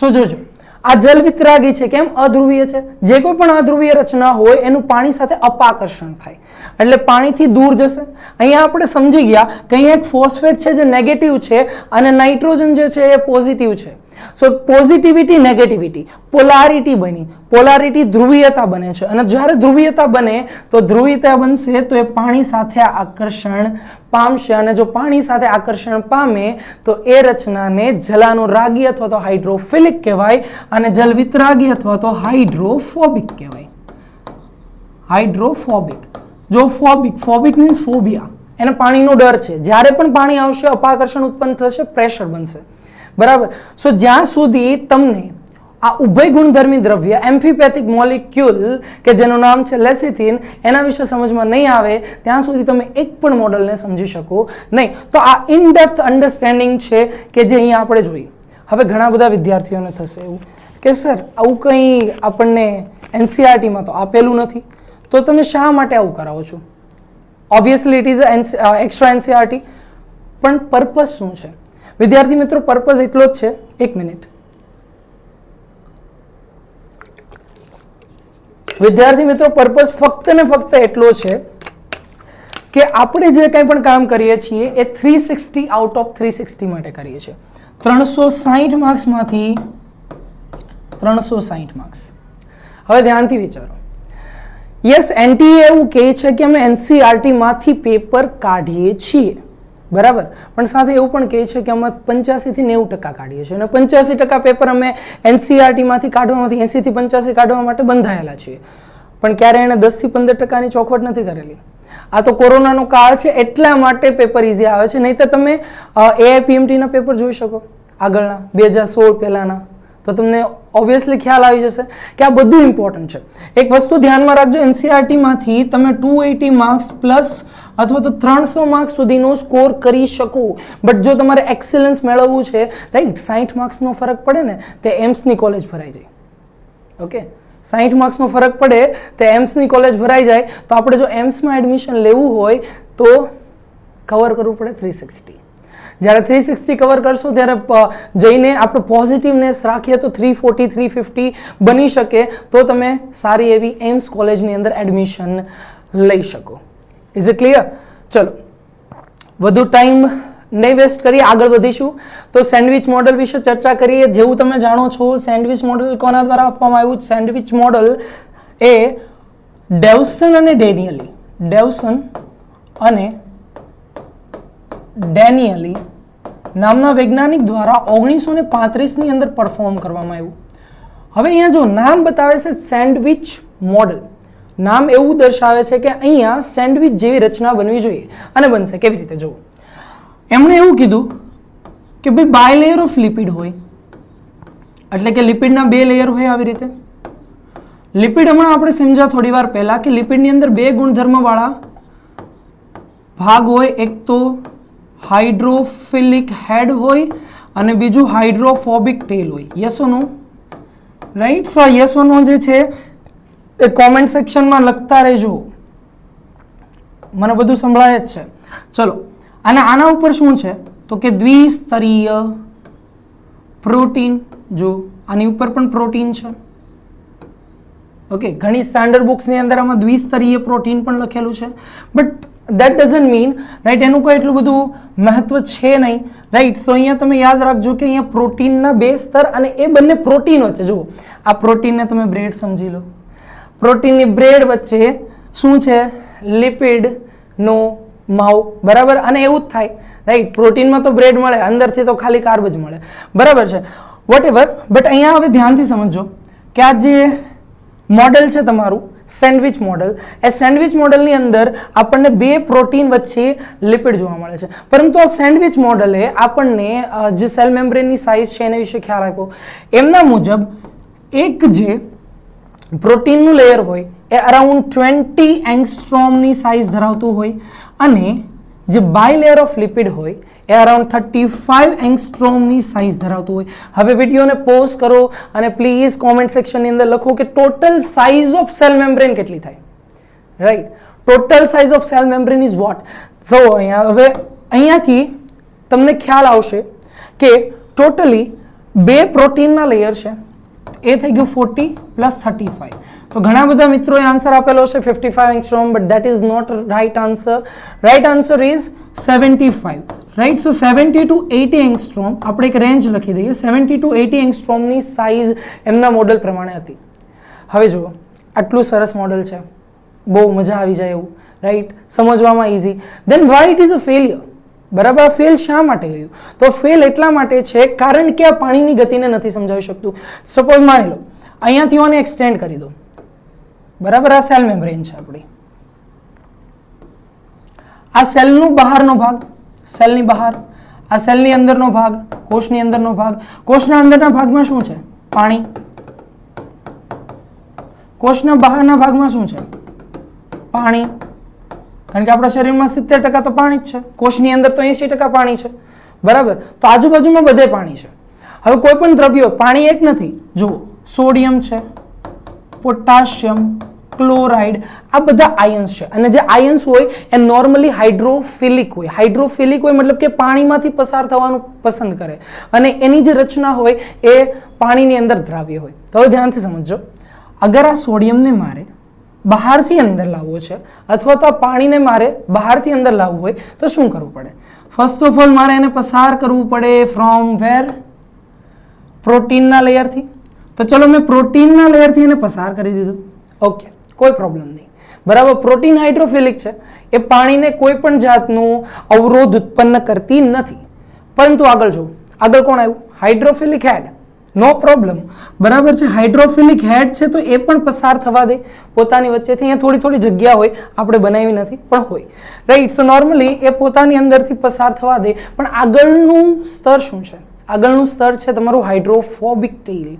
સો જોજો, આ જલવિતરાગી છે. કેમ અધ્રુવીય છે? જે કોઈ પણ અધ્રુવીય રચના હોય એનું પાણી સાથે અપાકર્ષણ થાય, એટલે પાણીથી દૂર જશે. અહીંયા આપણે સમજી ગયા કે અહીંયા એક ફોસ્ફેટ છે જે નેગેટિવ છે, અને નાઇટ્રોજન જે છે એ પોઝિટિવ છે. સો પોઝિટિવિટી નેગેટિવિટી, પોલારિટી બની, પોલારિટી ધ્રુવીયતા બને છે, અને જ્યારે ધ્રુવીયતા બને તો ધ્રુવીયતા બનશે તો એ પાણી સાથે આકર્ષણ પામશે, અને જો પાણી સાથે આકર્ષણ પામે તો એ રચનાને જલાનુરાગી અથવા તો હાઇડ્રોફિલિક કહેવાય, અને જલવિતરાગી અથવા તો હાઇડ્રોફોબિક કહેવાય, હાઇડ્રોફોબિક. જો ફોબિક મીન્સ ફોબિયા, એને પાણીનો ડર છે. જ્યારે પણ પાણી આવશે અપાકર્ષણ ઉત્પન્ન થશે, પ્રેશર બનશે, બરાબર. સો જ્યાં સુધી તમને આ ઉભય ગુણધર્મી દ્રવ્ય એમ્ફીપેથિક મોલિક્યુલ કે જેનું નામ છે લેસિથિન એના વિશે સમજમાં નહીં આવે ત્યાં સુધી તમે એક પણ મોડલને સમજી શકો નહીં. તો આ ઇન ડેપ્થ અન્ડરસ્ટેન્ડિંગ છે કે જે અહીંયા આપણે જોઈ. હવે ઘણા બધા વિદ્યાર્થીઓને થશે એવું કે સર આવું કંઈ આપણને એનસીઆરટીમાં તો આપેલું નથી, તો તમે શા માટે આવું કરાવો છો? Obviously it is extra NCERT, પણ પર્પઝ શું છે વિદ્યાર્થી મિત્રો? પર્પઝ એટલો જ છે, એક મિનિટ વિદ્યાર્થી મિત્રો, પર્પઝ ફક્ત ને ફક્ત એટલો છે કે આપણે જે કંઈ પણ કામ કરીએ છીએ એ 360 આઉટ ઓફ 360 માટે કરીએ છીએ. 360 માર્ક્સમાંથી 360 માર્ક્સ. હવે ધ્યાનથી વિચારો. યસ, એનટીએ એવું કહે છે કે અમે એનસીઆરટી માંથી પેપર કાઢીએ છીએ, બરાબર, પણ સાથે એવું પણ કહે છે કે અમે 85 થી 90% કાઢીએ છીએ અને 85% પેપર અમે એનસીઆરટી માંથી કાઢવામાંથી 80 થી 85 કાઢવા માટે બંધાયેલા છીએ, પણ ક્યારે એને 10 થી 15% ની ચોખવટ નથી કરેલી. આ તો કોરોનાનો કાળ છે એટલા માટે પેપર ઇઝી આવે છે, નહીં તો તમે એઆઈપીએમટી ના પેપર જોઈ શકો આગળના 2016 પહેલાના, તો તમને ઓબ્વિયસલી ખ્યાલ આવી જશે કે આ બધું ઇમ્પોર્ટન્ટ છે. એક વસ્તુ ધ્યાનમાં રાખજો, એનસીઆરટી માંથી તમે 280 માર્ક્સ પ્લસ અથવા તો 300 માર્ક્સ સુધીનો સ્કોર કરી શકો, બટ જો તમારે એક્સેલન્સ મેળવવું છે, રાઈટ, 60 માર્ક્સનો ફરક પડે ને તે એમ્સની કોલેજ ભરાઈ જાય. ઓકે, 60 માર્ક્સનો ફરક પડે તે એમ્સની કોલેજ ભરાઈ જાય, તો આપણે જો એમ્સમાં એડમિશન લેવું હોય તો કવર કરવું પડે 360. જ્યારે 360 કવર કરશો ત્યારે જઈને આપણે પોઝિટિવનેસ રાખીએ તો 340 350 બની શકે, તો તમે સારી એવી એમ્સ કોલેજની અંદર એડમિશન લઈ શકો. Is it clear? ચલો, વધુ ટાઈમ નહીં વેસ્ટ કરીએ, આગળ વધીશું. તો સેન્ડવિચ મોડલ વિશે ચર્ચા કરીએ. જેવું તમે જાણો છો, સેન્ડવિચ મોડલ કોના દ્વારા આપવામાં આવ્યું? સેન્ડવિચ મોડલ એ ડેવસન અને ડેનિયલી, ડેવસન અને ડેનિયલી નામના વૈજ્ઞાનિક દ્વારા 1935 ની અંદર પરફોર્મ કરવામાં આવ્યું. હવે અહીંયા જો નામ બતાવે છે સેન્ડવિચ મોડલ, નામ એવું દર્શાવે છે કે અહીંયા સેન્ડવિચ જેવી રચના બનવી જોઈએ, અને બનશે કેવી રીતે? જુઓ, એમણે એવું કીધું કે ભાઈ બાયલેયર ઓફ લિપિડ હોય, એટલે કે લિપિડના 2 લેયર હોય. આવી રીતે લિપિડ હમણાં આપણે સમજ્યા થોડી વાર પહેલા કે લિપિડની અંદર 2 ગુણધર્મ વાળા ભાગ હોય, એક તો હાઇડ્રોફિલિક હેડ હોય અને બીજું હાઇડ્રોફોબિક ટેલ હોય. Yes or no? Right. So yes or no જે છે એ કોમેન્ટ સેક્શનમાં લખતા રહેજો, મને બધું સંભળાય જ છે. ચલો, અને આના ઉપર શું છે તો કે દ્વિસ્તરીય પ્રોટીન. જો આની ઉપર પણ પ્રોટીન છે. ઓકે, ઘણી સ્ટાન્ડર્ડ બુક્સની અંદર આમાં દ્વિસ્તરીય પ્રોટીન પણ લખેલું છે, but that doesn't mean, right, એનું કોઈ એટલું બધું મહત્વ છે નહીં, રાઈટ. સો અહીંયા તમે યાદ રાખજો કે અહીંયા પ્રોટીનના 2 સ્તર અને એ બંને પ્રોટીનો છે. જુઓ, આ પ્રોટીનને તમે બ્રેડ સમજી લો, પ્રોટીનની બ્રેડ વચ્ચે શું છે? લિપિડનો માવ, બરાબર, અને એવું જ થાય, રાઈટ. પ્રોટીનમાં તો બ્રેડ મળે, અંદરથી તો ખાલી કાર્બ જ મળે, બરાબર છે, વોટ એવર. બટ અહીંયા હવે ધ્યાનથી સમજો કે આ જે મોડલ છે તમારું સેન્ડવિચ મોડલ, એ સેન્ડવિચ મોડલની અંદર આપણને 2 પ્રોટીન વચ્ચે લિપિડ જોવા મળે છે, પરંતુ આ સેન્ડવિચ મોડલે આપણને જે સેલ મેમ્બ્રેનની સાઇઝ છે એના વિશે ખ્યાલ આપ્યો. એમના મુજબ એક જે પ્રોટીનનું લેયર હોય એ અરાઉન્ડ 20 એંગસ્ટ્રોમની સાઇઝ ધરાવતું હોય, અને જે બાયલેયર ઓફ લિપિડ હોય એ અરાઉન્ડ 35 એંગસ્ટ્રોમની સાઇઝ ધરાવતું હોય. હવે વિડીયોને પોઝ કરો અને પ્લીઝ કોમેન્ટ સેક્શનની અંદર લખો કે total size of cell membrane કેટલી થાય, right. Total size of cell membrane is what? જો અહીંયા હવે અહીંયાથી તમને ખ્યાલ આવશે કે ટોટલી 2 પ્રોટીનના લેયર છે, એ થઈ ગયું 40 પ્લસ 35. તો ઘણા બધા મિત્રોએ આન્સર આપેલો છે 55 angstrom, but that is not right answer. Right answer is 75, right. So 70 two 80 angstrom, આપણે એક રેન્જ લખી દઈએ, 70 ટુ 80 એંગસ્ટ્રોમની સાઇઝ એમના મોડલ પ્રમાણે હતી. હવે જુઓ, આટલું સરસ મોડલ છે, બહુ મજા આવી જાય એવું, રાઈટ, સમજવામાં easy. Then why it is a failure? બરાબર, આ ફેલ શા માટે ગયું? તો ફેલ એટલા માટે છે કારણ કે આ પાણીની ગતિને નથી સમજાવી શકતું. સપોઝ માની લો અહીંયાથી ઓને એક્સટેન્ડ કરી દો, બરાબર, આ સેલ મેમ્બ્રેન છે આપણી, આ સેલનું બહારનો ભાગ, સેલની બહાર, આ સેલની અંદરનો ભાગ, કોષની અંદરનો ભાગ. કોષના અંદરના ભાગમાં શું છે? પાણી. કોષના બહારના ભાગમાં શું છે? પાણી, કારણ કે આપણા શરીરમાં 70% તો પાણી જ છે, કોષની અંદર તો 80% પાણી છે, બરાબર. તો આજુબાજુમાં બધે પાણી છે. હવે કોઈ પણ દ્રવ્ય, પાણી એક નથી, જુઓ સોડિયમ છે, પોટાશિયમ, ક્લોરાઇડ, આ બધા આયન્સ છે અને જે આયન્સ હોય એ નોર્મલી હાઇડ્રોફિલિક હોય. હાઇડ્રોફિલિક હોય મતલબ કે પાણીમાંથી પસાર થવાનું પસંદ કરે અને એની જે રચના હોય એ પાણીની અંદર દ્રાવ્ય હોય. તો હવે ધ્યાનથી સમજો, અગર આ સોડિયમને મારે બહારથી અંદર લાવવો છે અથવા તો આ પાણીને મારે બહારથી અંદર લાવવું હોય તો શું કરવું પડે? ફર્સ્ટ ઓફ ઓલ મારે એને પસાર કરવું પડે ફ્રોમ વેર? પ્રોટીનના લેયરથી. તો ચલો મેં પ્રોટીનના લેયરથી એને પસાર કરી દીધું. ઓકે, કોઈ પ્રોબ્લેમ નહીં, બરાબર. પ્રોટીન હાઇડ્રોફિલિક છે, એ પાણીને કોઈ પણ જાતનું અવરોધ ઉત્પન્ન કરતી નથી. પરંતુ આગળ જો, આગળ કોણ આવ્યું? હાઇડ્રોફિલિક હેડ. નો પ્રોબ્લેમ, બરાબર છે. હાઇડ્રોફિલિક હેડ છે તો એ પણ પસાર થવા દે પોતાની વચ્ચેથી. અહીંયા થોડી થોડી જગ્યા હોય, આપણે બનાવી નથી પણ હોય, રાઈટ. સો નોર્મલી એ પોતાની અંદરથી પસાર થવા દે. પણ આગળનું સ્તર શું છે? આગળનું સ્તર છે તમારું હાઇડ્રોફોબિક ટેલ,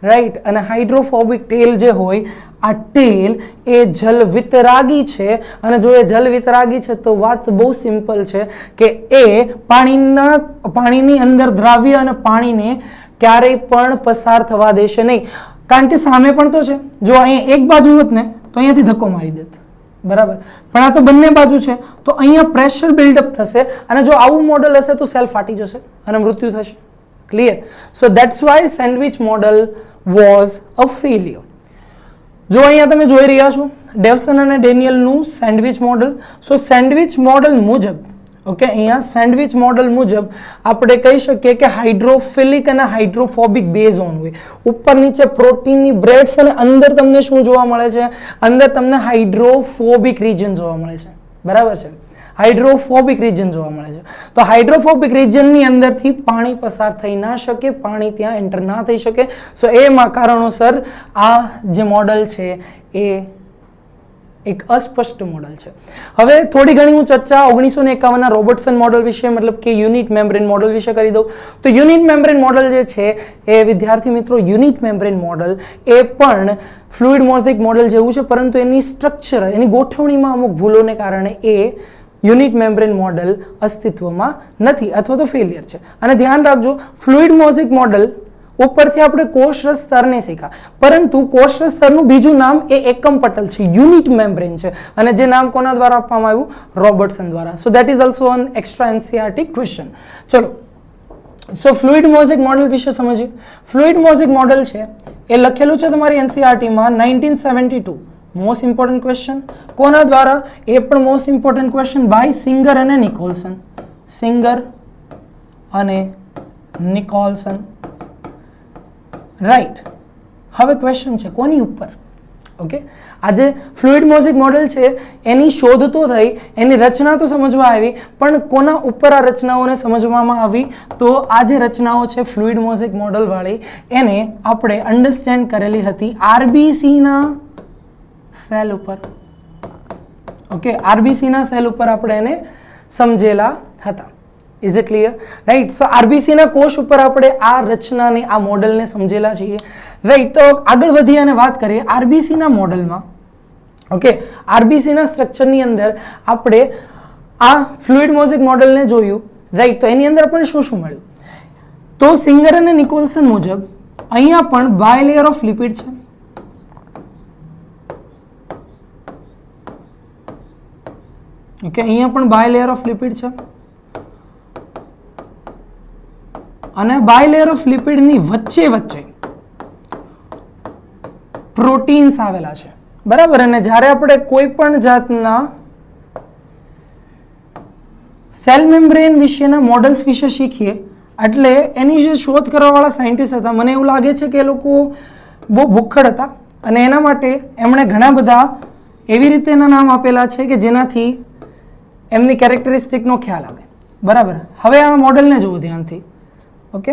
રાઈટ. અને હાઇડ્રોફોબિક ટેલ જે હોય, આ ટેલ એ જલ વિતરાગી છે અને જો એ જલ વિતરાગી છે તો વાત બહુ સિમ્પલ છે કે એ પાણીની અંદર દ્રાવ્ય અને પાણીને ક્યારેય પણ પસાર થવા દેશે નહીં. કારણ કે સામે પણ તો છે, જો અહીંયા એક બાજુ હોત ને તો અહીંયાથી ધક્કો મારી દેત, બરાબર. પણ આ તો બંને બાજુ છે તો અહીંયા પ્રેશર બિલ્ડઅપ થશે અને જો આવું મોડલ હશે તો સેલ ફાટી જશે અને મૃત્યુ થશે. Clear? So that's why sandwich model was a failure. જો અહીંયા તમે જોઈ રહ્યા છો ડેવસન અને ડેનિયલનું સેન્ડવિચ મોડલ. સો સેન્ડવિચ મોડલ મુજબ, ઓકે, અહીંયા સેન્ડવિચ મોડલ મુજબ આપણે કહી શકીએ કે હાઇડ્રોફિલિક અને હાઇડ્રોફોબિક બેઝ ઓન હોય. ઉપર નીચે પ્રોટીનની બ્રેડ્સ અને અંદર તમને શું જોવા મળે છે? અંદર તમને હાઇડ્રોફોબિક રીજન જોવા મળે છે, બરાબર છે. હાઇડ્રોફોબિક રીજન જોવા મળે છે. તો હાઇડ્રોફોબિક રીજનની અંદરથી પાણી પસાર થઈ ના શકે, પાણી ત્યાં એન્ટર ના થઈ શકે. સો એમાં કારણોસર આ જે મોડલ છે એ એક અસ્પષ્ટ મોડલ છે. હવે થોડી ઘણી હું ચર્ચા 1951ના રોબર્ટસન મોડલ વિશે, મતલબ કે યુનિટ મેમ્બ્રેન મોડલ વિશે કરી દઉં. તો યુનિટ મેમ્બ્રેન મોડલ જે છે એ વિદ્યાર્થી મિત્રો, યુનિટ મેમ્બ્રેન મોડલ એ પણ ફ્લુઇડ મોઝેક મોડલ જેવું છે, પરંતુ એની સ્ટ્રક્ચર, એની ગોઠવણીમાં અમુક ભૂલોને કારણે એ યુનિટ મેમ્બ્રેન મોડલ અસ્તિત્વમાં નથી અથવા તો ફેલિયર છે. અને ધ્યાન રાખજો, ફ્લુઇડ મોઝેક મોડલ ઉપરથી આપણે કોષરસ સ્તરને શીખા, પરંતુ કોષરસ સ્તરનું બીજું નામ એ એકમ પટલ છે, યુનિટ મેમ્બ્રેન છે. અને જે નામ કોના દ્વારા આપવામાં આવ્યું? રોબર્ટસન દ્વારા. So that is also N extra NCERT question. ચલો, સો ફ્લુઇડ મોઝેક મોડલ વિશે સમજીએ. ફ્લુઇડ મોઝેક મોડલ છે એ લખેલું છે તમારી એનસીઆરટીમાં 1972. Most important question. કોના દ્વારા? એ પણ most important question, by Singer અને નિકોલસન. સિંગર અને નિકોલસન, રાઈટ. હવે ક્વેશ્ચન છે કોની ઉપર? ઓકે, આજે ફ્લુઇડ મોઝેક મોડલ છે એની શોધ તો થઈ, એની રચના તો સમજવા આવી, પણ કોના ઉપર આ રચનાઓને સમજવામાં આવી? તો આ જે રચનાઓ છે ફ્લુઇડ મોઝેક મોડલ વાળી, એને આપણે અન્ડરસ્ટેન્ડ કરેલી હતી આરબીસીના સેલ ઉપર. ઓકે, આરબીસીના સેલ ઉપર આપણે એને સમજેલા હતા. Is it clear? રાઈટ. સો આરબીસીના કોષ ઉપર આપણે આ રચનાને, આ મોડલને સમજેલા છીએ, રાઈટ. તો આગળ વધી અને વાત કરીએ આરબીસીના મોડલમાં. ઓકે, આરબીસીના સ્ટ્રક્ચરની અંદર આપણે આ ફ્લુઇડ મોઝેક મોડલને જોયું, રાઈટ. તો એની અંદર પણ શું શું મળ્યું? તો સિંગર અને નિકોલસન મુજબ અહીંયા પણ બાયલેયર ઓફ લિપિડ છે. ઓકે, અહીંયા પણ બાયલેયર ઓફ લિપિડ છે અને બાયલેયર ઓફ લિપિડની વચ્ચે વચ્ચે પ્રોટીન્સ આવેલા છે, બરાબર. અને જ્યારે આપણે કોઈ પણ જાતના સેલ મેમ્બ્રેન વિશેના મોડલ્સ વિશે શીખીએ એટલે એની જે શોધ કરવાવાળા સાયન્ટિસ્ટ હતા, મને એવું લાગે છે કે એ લોકો બહુ ભૂખડ હતા અને એના માટે એમણે ઘણા બધા એવી રીતે એના નામ આપેલા છે કે જેનાથી એમની કેરેક્ટરિસ્ટિકનો ખ્યાલ આવે, બરાબર. હવે આ મોડલને જુઓ ધ્યાનથી. ઓકે,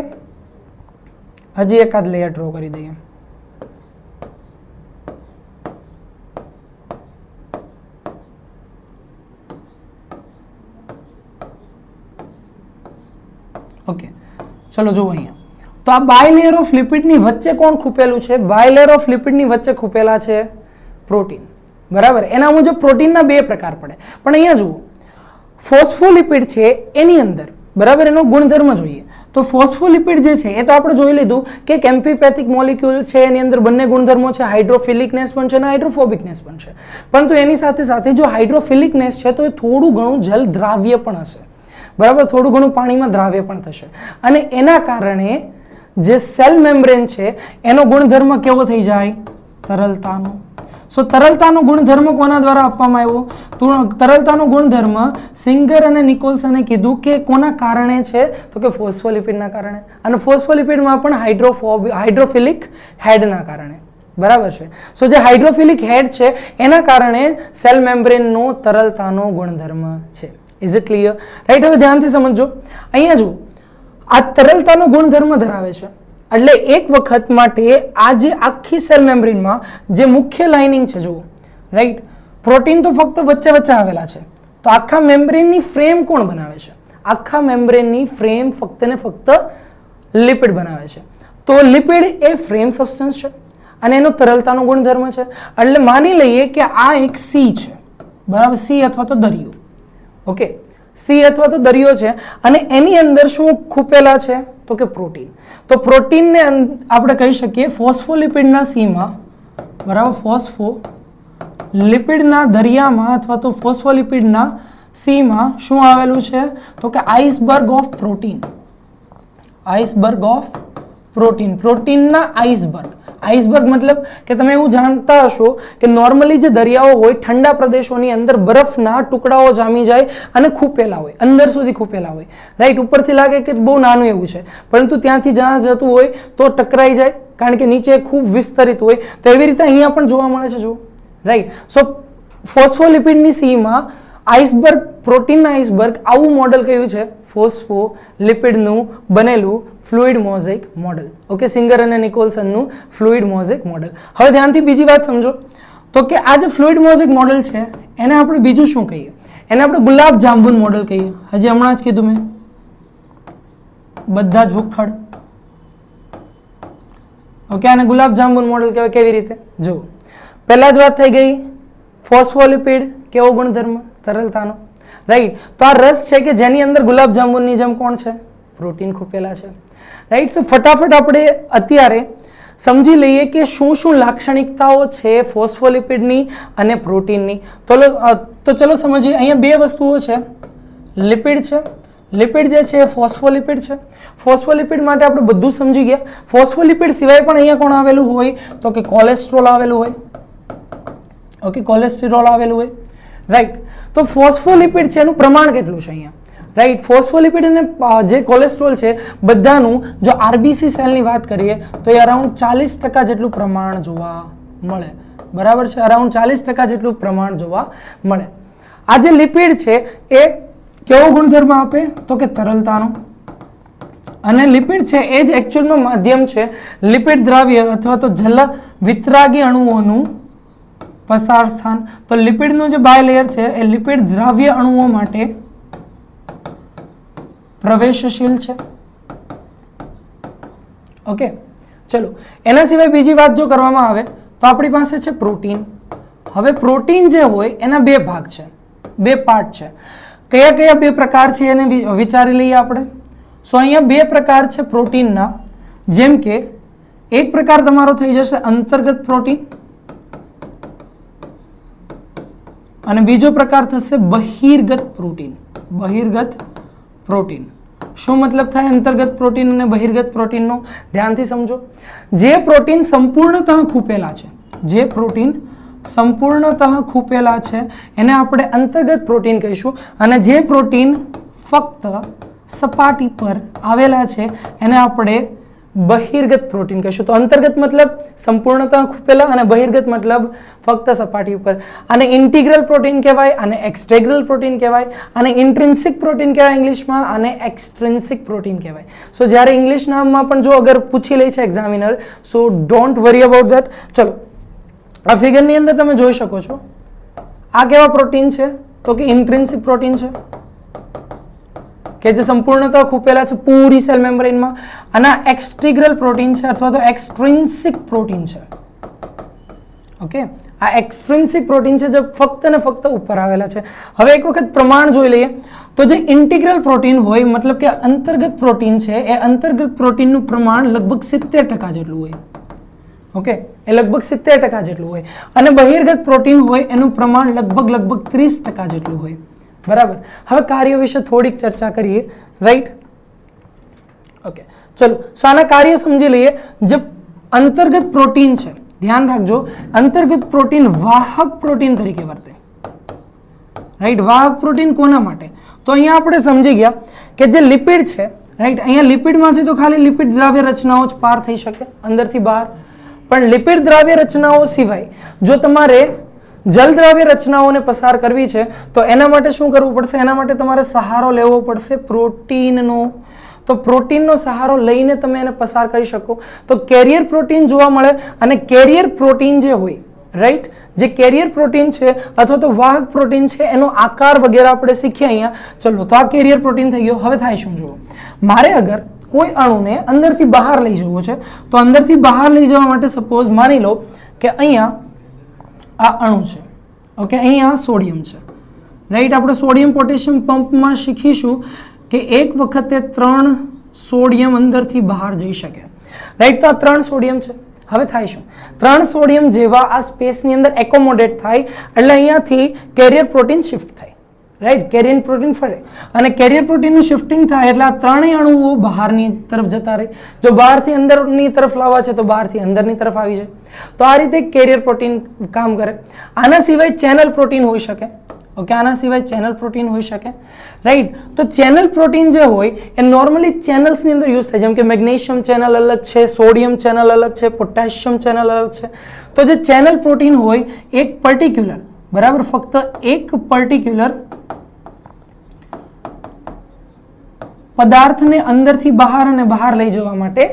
હજી એકાદ લેયર ડ્રો કરી દઈએ. ઓકે, ચલો જુઓ અહીંયા. તો આ બાયલેયર ઓફ લિપિડની વચ્ચે કોણ ખૂપેલું છે? બાયલેયર ઓફ લિપિડની વચ્ચે ખૂપેલા છે પ્રોટીન, બરાબર. એના મુજબ પ્રોટીનના બે પ્રકાર પડે, પણ અહીંયા જુઓ ફોસ્ફોલિપિડ છે એની અંદર, બરાબર, એનો ગુણધર્મ જોઈએ તો ફોસ્ફોલિપિડ જે છે એ તો આપણે જોઈ લીધું કે એક એમ્ફીપેથિક મોલિક્યુલ છે, એની અંદર બંને ગુણધર્મો છે, હાઇડ્રોફિલિકનેસ પણ છે અને હાઇડ્રોફોબિકનેસ પણ છે. પરંતુ એની સાથે સાથે જો હાઇડ્રોફિલિકનેસ છે તો એ થોડું ઘણું જલ દ્રાવ્ય પણ હશે, બરાબર, થોડું ઘણું પાણીમાં દ્રાવ્ય પણ થશે. અને એના કારણે જે સેલ મેમ્બ્રેન છે એનો ગુણધર્મ કેવો થઈ જાય? તરલતાનો. સો તરલતાનો ગુણધર્મ કોના દ્વારા આપવામાં આવ્યો? તો તરલતાનો ગુણધર્મ સિંગર અને નિકોલ્સને કીધું કે કોના કારણે છે? તો કે ફોસ્ફોલિપિડના કારણે. અને ફોસ્ફોલિપિડમાં પણ હાઇડ્રોફિલિક હેડના કારણે, બરાબર છે. સો જે હાઇડ્રોફિલિક હેડ છે એના કારણે સેલ મેમ્બ્રેનનો તરલતાનો ગુણધર્મ છે. Is it clear? રાઈટ. હવે ધ્યાનથી સમજો. અહીંયા જુઓ, આ તરલતાનો ગુણધર્મ ધરાવે છે એટલે એક વખત માટે આ જે આખી સેલ મેમ્બ્રેનમાં જે મુખ્ય લાઇનિંગ છે, જુઓ, રાઈટ, પ્રોટીન તો ફક્ત વચ્ચે વચ્ચે આવેલા છે, તો આખા મેમ્બ્રેનની ફ્રેમ કોણ બનાવે છે? આખા મેમ્બ્રેનની ફ્રેમ ફક્ત ને ફક્ત લિપિડ બનાવે છે. તો લિપિડ એ ફ્રેમ સબસ્ટન્સ છે અને એનો તરલતાનો ગુણધર્મ છે. એટલે માની લઈએ કે આ એક સી છે, બરાબર, સી અથવા તો દરિયો. ઓકે, સી અથવા તો દરિયો છે અને એની અંદર શું ખૂપેલા છે? તો કે પ્રોટીન. તો પ્રોટીનને આપણે કહી શકીએ ફોસ્ફોલિપિડના સીમાં, બરાબર, ફોસ્ફોલિપિડના દરિયામાં અથવા તો ફોસ્ફોલિપિડના સીમાં શું આવેલું છે? તો કે iceberg of protein. Iceberg of protein, પ્રોટીનના આઇસબર્ગ. આઇસબર્ગ મતલબ કે તમે એવું જાણતા હશો કે નોર્મલી જે દરિયાઓ હોય ઠંડા પ્રદેશોની અંદર બરફના ટુકડાઓ જામી જાય અને ખૂપેલા હોય, અંદર સુધી ખૂપેલા હોય, રાઈટ. ઉપરથી લાગે કે બહુ નાનું એવું છે, પરંતુ ત્યાંથી જ્યાં જતું હોય તો ટકરાઈ જાય કારણ કે નીચે ખૂબ વિસ્તરિત હોય. તો એવી રીતે અહીંયા પણ જોવા મળે છે, જુઓ, રાઈટ. સો ફોસ્ફોલિપિડની સીમાં આઇસબર્ગ, પ્રોટીનના આઇસબર્ગ, આવું મોડલ કયું છે? ફોસ્ફોલિપિડનું બનેલું fluid mosaic model. Okay, singer અને નિકોલ્સનનું ફ્લુઇડ મોઝેક મોડલ. હવે ધ્યાનથી બીજી વાત સમજો તો કે આ જે ફ્લુઇડ મોઝેક મોડલ છે એને આપણે બીજું શું કહીએ? એને આપણે ગુલાબ જાંબુન મોડલ કહીએ. હજી હમણાં જ કીધું મેં, બધા જ ભૂખડ. ઓકે, આને ગુલાબ જાંબુન મોડલ કહેવાય. કેવી રીતે? જુઓ, પહેલા જ વાત થઈ ગઈ, ફોસ્ફોલિપિડ કેવો ગુણધર્મ? તરલતાનો, રાઈટ. તો આ રસ છે કે જેની અંદર ગુલાબ જાંબુનની જેમ કોણ છે? પ્રોટીન ખૂપેલા છે, રાઈટ. તો ફટાફટ આપણે અત્યારે સમજી લઈએ કે શું શું લાક્ષણિકતાઓ છે ફોસ્ફોલિપિડની અને પ્રોટીનની. તો ચલો સમજીએ. અહીંયા બે વસ્તુઓ છે, લિપિડ છે. લિપિડ જે છે એ ફોસ્ફોલિપિડ છે. ફોસ્ફોલિપિડ માટે આપણે બધું સમજી ગયા. ફોસ્ફોલિપિડ સિવાય પણ અહીંયા કોણ આવેલું હોય? તો કે કોલેસ્ટ્રોલ આવેલું હોય. ઓકે, કોલેસ્ટ્રોલ આવેલું હોય, રાઈટ. તો ફોસ્ફોલિપિડ છે એનું પ્રમાણ કેટલું છે અહીંયા? રાઈટ. ફોસ્ફોલિપિડ અને જે કોલેસ્ટ્રોલ છે બધાનું જો આરબીસી સેલની વાત કરીએ તો એ અરાઉન્ડ 40% જેટલું પ્રમાણ જોવા મળે, બરાબર છે. અરાઉન્ડ 40% જેટલું પ્રમાણ જોવા મળે. આ જે લિપિડ છે એ કેવો ગુણધર્મ આપે? તો કે તરલતાનો. અને લિપિડ છે એ જ એકચ્યુઅલમાં માધ્યમ છે લિપિડ દ્રાવ્ય અથવા તો જલ વિતરાગી અણુઓનું પસાર સ્થાન. તો લિપિડનું જે બાયલેયર છે એ લિપિડ દ્રાવ્ય અણુઓ માટે પ્રવેશશીલ છે. ઓકે, ચલો. એના સિવાય બીજી વાત જો કરવામાં આવે તો આપણી પાસે છે પ્રોટીન. હવે પ્રોટીન જે હોય એના બે ભાગ છે, બે પાર્ટ છે. કયા કયા બે પ્રકાર છે એને વિચારી લઈએ આપણે. સો અહીંયા બે પ્રકાર છે પ્રોટીનના, જેમ કે એક પ્રકાર તમારો થઈ જશે અંતર્ગત પ્રોટીન અને બીજો પ્રકાર થશે બહિર્ગત પ્રોટીન. બહિર્ગત પ્રોટીન. શું મતલબ થાય અંતર્ગત પ્રોટીન અને બહિર્ગત પ્રોટીનનો? ધ્યાનથી સમજો. જે પ્રોટીન સંપૂર્ણતઃ ખૂપેલા છે, જે પ્રોટીન સંપૂર્ણતઃ ખૂપેલા છે એને આપણે અંતર્ગત પ્રોટીન કહીશું અને જે પ્રોટીન ફક્ત સપાટી પર આવેલા છે એને આપણે બહિર્ગત પ્રોટીન કહીશું. તો અંતર્ગત મતલબ સંપૂર્ણતઃ ખૂપેલા અને બહિર્ગત મતલબ ફક્ત સપાટી ઉપર. આને ઇન્ટિગ્રલ પ્રોટીન કહેવાય, આને એક્સ્ટ્રેગ્રલ પ્રોટીન કહેવાય, આને ઇન્ટ્રિન્સિક પ્રોટીન કહેવાય ઇંગ્લિશમાં, આને એક્સટ્રિન્સિક પ્રોટીન કહેવાય. સો જ્યારે ઇંગ્લિશ નામમાં પણ જો અગર પૂછી લે છે examiner, so don't worry about that. ચલો, આ ફિગરની અંદર તમે જોઈ શકો છો આ કેવા પ્રોટીન છે? તો કે ઇન્ટ્રિન્સિક પ્રોટીન છે કે જે સંપૂર્ણતઃ ખૂપેલા છે પૂરી સેલ મેમ્બ્રેનમાં. અને એક્સ્ટ્રિગ્રલ પ્રોટીન છે અથવા તો એક્સટ્રિન્સિક પ્રોટીન છે. ઓકે, આ એક્સ્ટ્રિન્સિક પ્રોટીન છે જે ફક્ત ને ફક્ત ઉપર આવેલા છે. હવે એક વખત પ્રમાણ જોઈ લઈએ તો જે ઇન્ટિગ્રલ પ્રોટીન હોય મતલબ કે અંતર્ગત પ્રોટીન છે એ અંતર્ગત પ્રોટીનનું પ્રમાણ લગભગ 70% જેટલું હોય. ઓકે, એ લગભગ 70% જેટલું હોય અને બહિર્ગત પ્રોટીન હોય એનું પ્રમાણ લગભગ 30% જેટલું હોય. બરાબર. હવે કાર્ય વિશે થોડીક ચર્ચા કરીએ. રાઈટ. ઓકે, ચલો. સો આના કાર્ય સમજી લઈએ. જે અંતર્ગત પ્રોટીન છે, ધ્યાન રાખજો, અંતર્ગત પ્રોટીન વાહક પ્રોટીન તરીકે વર્તે. રાઈટ. વાહક પ્રોટીન કોના માટે? તો અહીંયા આપણે સમજી ગયા કે જે લિપિડ છે, રાઈટ, અહીંયા લિપિડમાંથી તો ખાલી લિપિડ દ્રાવ્ય રચનાઓ જ પાર થઈ શકે અંદરથી બહાર, પણ લિપિડ દ્રાવ્ય રચનાઓ સિવાય જો તમારે જલ દ્રાવ્ય રચનાઓને પસાર કરવી છે તો એના માટે શું કરવું પડશે? એના માટે તમારે સહારો લેવો પડશે પ્રોટીનનો. તો પ્રોટીનનો સહારો લઈને તમે એને પસાર કરી શકો. તો કેરિયર પ્રોટીન જોવા મળે અને કેરિયર પ્રોટીન જે હોય, રાઈટ, જે કેરિયર પ્રોટીન છે અથવા તો વાહક પ્રોટીન છે એનો આકાર વગેરે આપણે શીખ્યા અહીંયા. ચલો, તો આ કેરિયર પ્રોટીન થઈ ગયો. હવે થાય શું જુઓ, મારે અગર કોઈ અણુને અંદરથી બહાર લઈ જવો છે તો અંદરથી બહાર લઈ જવા માટે સપોઝ માની લો કે અહીંયા આ અણુ છે. ઓકે, અહીંયા સોડિયમ છે. રાઈટ. આપણે સોડિયમ પોટેશિયમ પંપમાં શીખીશું કે એક વખતે 3 સોડિયમ અંદરથી બહાર જઈ શકે. રાઈટ. તો આ 3 સોડિયમ છે. હવે થાય શું? 3 સોડિયમ જેવા આ સ્પેસની અંદર એકોમોડેટ થાય એટલે અહીંયાથી કેરિયર પ્રોટીન શિફ્ટ થાય. રાઈટ. કેરિયર પ્રોટીન ફરે અને કેરિયર પ્રોટીનનું શિફ્ટિંગ થાય એટલે આ ત્રણેય અણુઓ બહારની તરફ જતા રહે. જો બહારથી અંદરની તરફ લાવવા છે તો બહારથી અંદરની તરફ આવી જાય. તો આ રીતે કેરિયર પ્રોટીન કામ કરે. આના સિવાય ચેનલ પ્રોટીન હોઈ શકે. ઓકે, આના સિવાય ચેનલ પ્રોટીન હોઈ શકે. રાઈટ. તો ચેનલ પ્રોટીન જે હોય એ નોર્મલી ચેનલ્સની અંદર યુઝ થાય, જેમ કે મેગ્નેશિયમ ચેનલ અલગ છે, સોડિયમ ચેનલ અલગ છે, પોટેશિયમ ચેનલ અલગ છે. તો જે ચેનલ પ્રોટીન હોય એક પર્ટિક્યુલર, બરાબર, ફક્ત એક પર્ટિક્યુલર પદાર્થને અંદરથી બહાર અને બહાર લઈ જવા માટે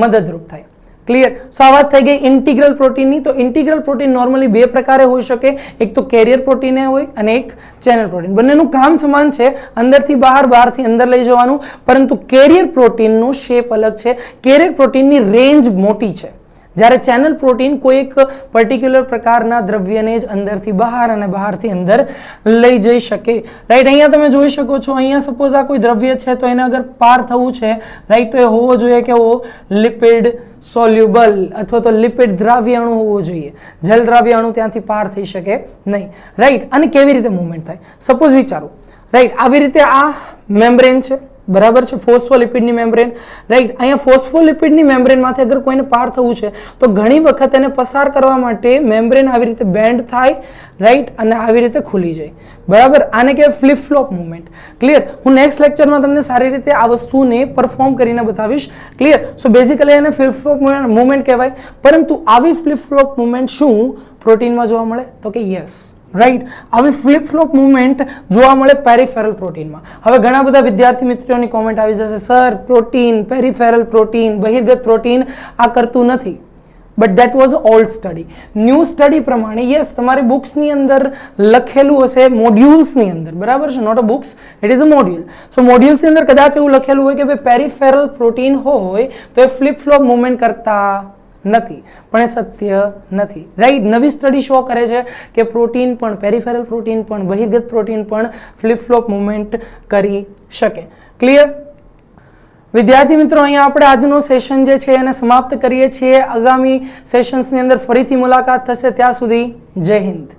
મદદરૂપ થાય. ક્લિયર? સો આ વાત થઈ ગઈ ઇન્ટિગ્રલ પ્રોટીનની. તો ઇન્ટિગ્રલ પ્રોટીન નોર્મલી 2 પ્રકારે હોઈ શકે. એક તો કેરિયર પ્રોટીન હોય અને એક ચેનલ પ્રોટીન. બંનેનું કામ સમાન છે, અંદરથી બહાર, બહારથી અંદર લઈ જવાનું, પરંતુ કેરિયર પ્રોટીનનો શેપ અલગ છે. કેરિયર પ્રોટીનની રેન્જ મોટી છે, જ્યારે ચેનલ પ્રોટીન કોઈ એક પર્ટિક્યુલર પ્રકારના દ્રવ્યને જ અંદરથી બહાર અને બહારથી અંદર લઈ જઈ શકે. રાઈટ. અહીંયા તમે જોઈ શકો છો, અહીંયા સપોઝ આ કોઈ દ્રવ્ય છે તો એને અગર પાર થવું છે, રાઈટ, તો એ હોવો જોઈએ કેવો? લિપિડ સોલ્યુબલ અથવા તો લિપિડ દ્રાવ્ય અણુ હોવો જોઈએ. જલ દ્રાવ્ય અણુ ત્યાંથી પાર થઈ શકે નહીં. રાઈટ. અને કેવી રીતે મૂવમેન્ટ થાય? સપોઝ વિચારો, રાઈટ, આવી રીતે આ મેમ્બ્રેન છે, બરાબર છે, ફોસ્ફોલિપિડની મેમ્બ્રેન. રાઈટ. અહીંયા ફોસ્ફોલિપિડની મેમ્બ્રેનમાંથી અગર કોઈને પાર થવું છે તો ઘણી વખત એને પસાર કરવા માટે મેમ્બ્રેન આવી રીતે બેન્ડ થાય, રાઈટ, અને આવી રીતે ખુલી જાય. બરાબર. આને કહેવાય ફ્લિપ ફ્લોપ મુવમેન્ટ. ક્લિયર? હું નેક્સ્ટ લેક્ચરમાં તમને સારી રીતે આ વસ્તુને પરફોર્મ કરીને બતાવીશ. ક્લિયર? સો બેઝિકલી એને ફ્લિપ ફ્લોપ મુવમેન્ટ કહેવાય. પરંતુ આવી ફ્લિપ ફ્લોપ મુવમેન્ટ શું પ્રોટીનમાં જોવા મળે? તો કે યસ, રાઈટ, આવી ફ્લિપ ફ્લોપ મુવમેન્ટ જોવા મળે પેરિફેરલ પ્રોટીનમાં. હવે ઘણા બધા વિદ્યાર્થી મિત્રોની કોમેન્ટ આવી જશે, સર પ્રોટીન, પેરિફેરલ પ્રોટીન, બહિર્ગત પ્રોટીન આ કરતું નથી. But that was old study. New study પ્રમાણે યસ, તમારી બુક્સની અંદર લખેલું હશે, મોડ્યુલ્સની અંદર, બરાબર છે, not a books, it is a module. So મોડ્યુલ્સની અંદર કદાચ એવું લખેલું હોય કે ભાઈ પેરિફેરલ પ્રોટીન હોય તો એ ફ્લિપ ફ્લોપ મુવમેન્ટ કરતા નથી, પણ એ સત્ય નથી. રાઈટ. નવી સ્ટડી શો કરે છે કે પ્રોટીન પણ, પેરિફેરલ પ્રોટીન પણ, બહિર્ગત પ્રોટીન પણ ફ્લિપ ફ્લોપ મુવમેન્ટ કરી શકે. ક્લિયર? વિદ્યાર્થી મિત્રો, અહીંયા આપણે આજનો સેશન જે છે એને સમાપ્ત કરીએ છીએ. આગામી સેશન્સની અંદર ફરીથી મુલાકાત થશે. ત્યાં સુધી જય હિન્દ.